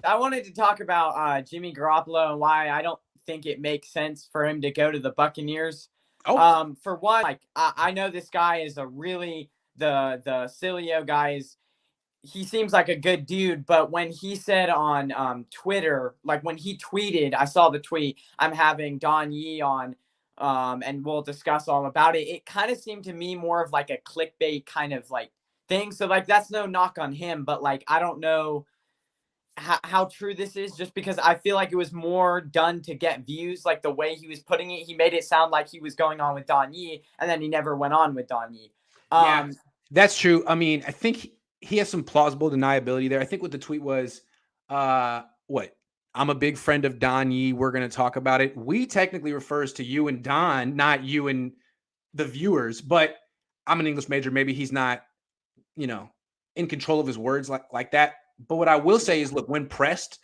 I wanted to talk about Jimmy Garoppolo and why I don't think it makes sense for him to go to the Buccaneers. Oh, For one, like I know this guy is a really the Cilio guy is he seems like a good dude, but when he said on Twitter, like when he tweeted, I saw the tweet, I'm having Don Yee on, and we'll discuss all about it. It kind of seemed to me more of like a clickbait kind of like thing. So like that's no knock on him, but like I don't know how true this is just because I feel like it was more done to get views. Like the way he was putting it, he made it sound like he was going on with Don Yee, and then he never went on with Don Yee. yeah, Um, that's true. I mean, I think he has some plausible deniability there. I think what the tweet was, what? I'm a big friend of Don Yee. We're going to talk about it. We technically refers to you and Don, not you and the viewers, but I'm an English major. Maybe he's not, you know, in control of his words like that. But what I will say is, look, when pressed,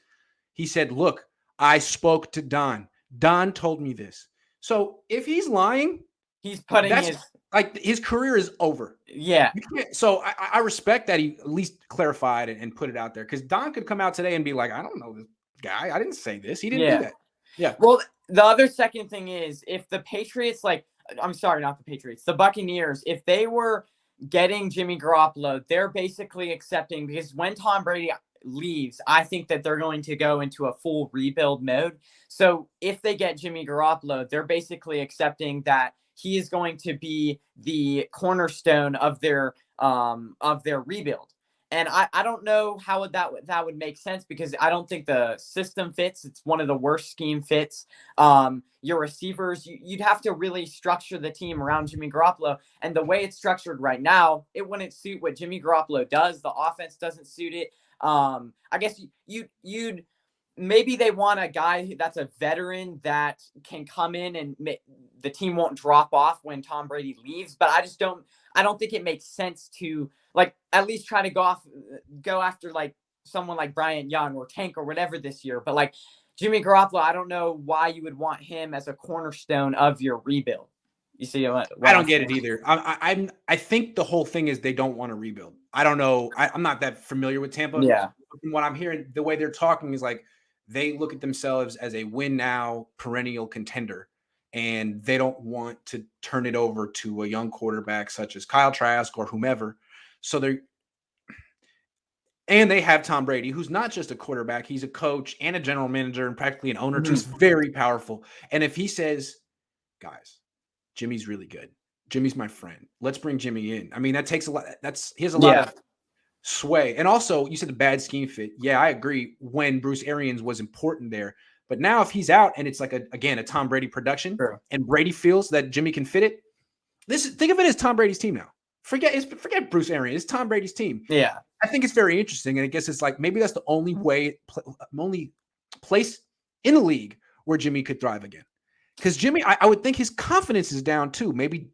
he said, look, I spoke to Don. Don told me this. So if he's lying, he's putting that's his like his career is over. yeah. So I respect that he at least clarified and put it out there because Don could come out today and be like, I don't know this guy. I didn't say this. He didn't do Yeah. that. Yeah. Well, the other second thing is if the Patriots, like, I'm sorry, not the Patriots, the Buccaneers, if they were getting Jimmy Garoppolo, they're basically accepting because when Tom Brady leaves, I think that they're going to go into a full rebuild mode. So if they get Jimmy Garoppolo, they're basically accepting that he is going to be the cornerstone of their rebuild. And I don't know how that would make sense because I don't think the system fits. It's one of the worst scheme fits. Your receivers, you'd have to really structure the team around Jimmy Garoppolo. And the way it's structured right now, it wouldn't suit what Jimmy Garoppolo does. The offense doesn't suit it. I guess you'd maybe they want a guy that's a veteran that can come in and the team won't drop off when Tom Brady leaves. But I don't think it makes sense to like at least try to go after like someone like Bryant Young or Tank or whatever this year. But like Jimmy Garoppolo, I don't know why you would want him as a cornerstone of your rebuild. You see I what I'm don't get it saying? either. I think the whole thing is they don't want to rebuild. I don't know. I'm not that familiar with Tampa. Yeah. From what I'm hearing, the way they're talking is like they look at themselves as a win now perennial contender, and they don't want to turn it over to a young quarterback such as Kyle Trask or whomever. So they have Tom Brady, who's not just a quarterback; he's a coach and a general manager and practically an owner too. He's Mm-hmm. very powerful. And if he says, "Guys, Jimmy's really good. Jimmy's my friend. Let's bring Jimmy in." I mean, that takes a lot. He has a lot Yeah. of sway. And also, you said the bad scheme fit. Yeah, I agree when Bruce Arians was important there. But now if he's out and it's like a Tom Brady production True. and Brady feels that Jimmy can fit it, think of it as Tom Brady's team now. Forget Bruce Arians. It's Tom Brady's team. Yeah. I think it's very interesting. And I guess it's like maybe that's the only only place in the league where Jimmy could thrive again. Because Jimmy, I would think his confidence is down too. Maybe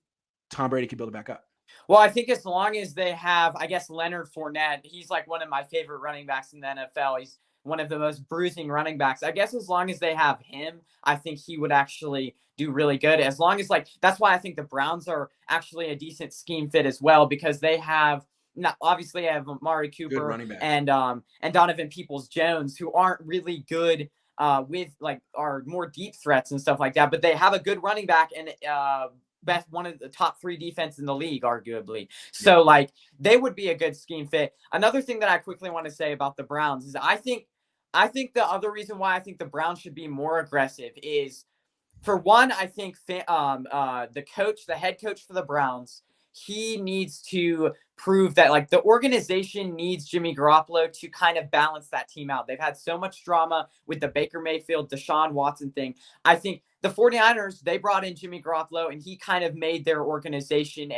Tom Brady could build it back up. Well, I think as long as they have, I guess Leonard Fournette, he's like one of my favorite running backs in the NFL. He's one of the most bruising running backs. I guess as long as they have him, I think he would actually do really good. As long as like that's why I think the Browns are actually a decent scheme fit as well because they have not obviously I have Amari Good Cooper running back. and Donovan Peoples-Jones who aren't really good with like are more deep threats and stuff like that, but they have a good running back and one of the top 3 defense in the league, arguably. So like they would be a good scheme fit. Another thing that I quickly want to say about the Browns is I think the other reason why I think the Browns should be more aggressive is for one, I think the head coach for the Browns, he needs to prove that like the organization needs Jimmy Garoppolo to kind of balance that team out. They've had so much drama with the Baker Mayfield, Deshaun Watson thing. I think the 49ers, they brought in Jimmy Garoppolo and he kind of made their organization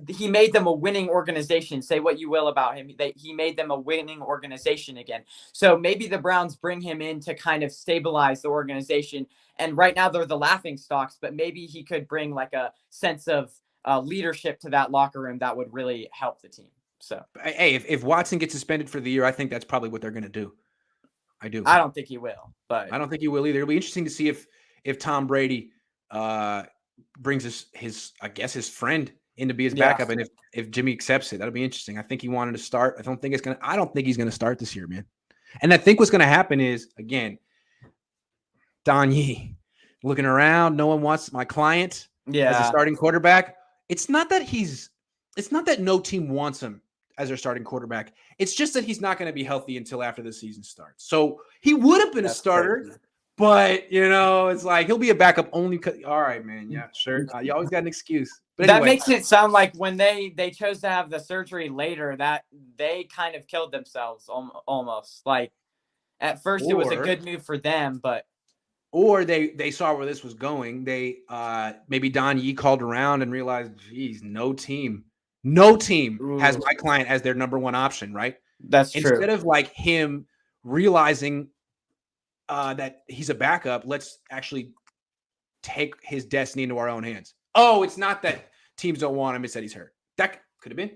he made them a winning organization. Say what you will about him. He made them a winning organization again. So maybe the Browns bring him in to kind of stabilize the organization. And right now they're the laughing stocks, but maybe he could bring like a sense of leadership to that locker room that would really help the team. So, hey, if Watson gets suspended for the year, I think that's probably what they're going to do. I do. I don't think he will, but I don't think he will either. It'll be interesting to see if Tom Brady brings his friend in to be his backup, and if Jimmy accepts it, that'll be interesting. I think he wanted to start. I don't think he's going to start this year, man. And I think what's going to happen is, again, Don Yee looking around. No one wants my client as a starting quarterback. It's not that no team wants him as their starting quarterback. It's just that he's not going to be healthy until after the season starts. So he would have been a starter, crazy. But it's like he'll be a backup only. All right, man. Yeah, sure. You always got an excuse. But anyway. That makes it sound like when they chose to have the surgery later, that they kind of killed themselves almost. Like at first, it was a good move for them, but. Or they saw where this was going. They maybe Don Yee called around and realized, geez, no team has my client as their number one option, right? That's true. Instead of like him realizing that he's a backup, let's actually take his destiny into our own hands. Oh, it's not that teams don't want him; it's that he's hurt. That could have been.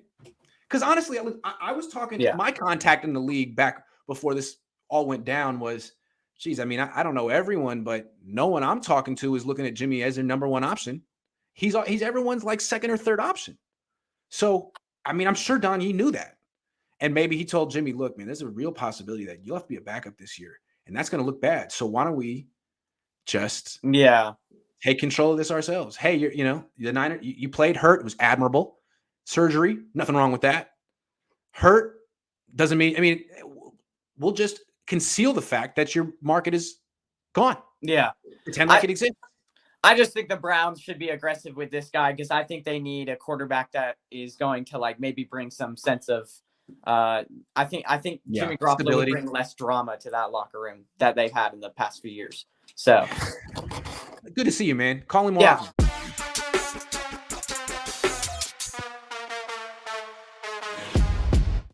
Because honestly, I was talking. Yeah. My contact in the league back before this all went down was. Geez, I mean, I don't know everyone, but no one I'm talking to is looking at Jimmy as their number one option. He's everyone's like second or third option. So, I mean, I'm sure Don Yee knew that. And maybe he told Jimmy, look, man, there's a real possibility that you'll have to be a backup this year. And that's going to look bad. So why don't we just take control of this ourselves? Hey, the Niners, you played hurt. It was admirable. Surgery, nothing wrong with that. Hurt doesn't mean, we'll just conceal the fact that your market is gone. Yeah. Pretend like it exists. I just think the Browns should be aggressive with this guy because I think they need a quarterback that is going to like maybe bring some sense of I think Jimmy Garoppolo will bring less drama to that locker room that they've had in the past few years. So good to see you, man. Call him more often.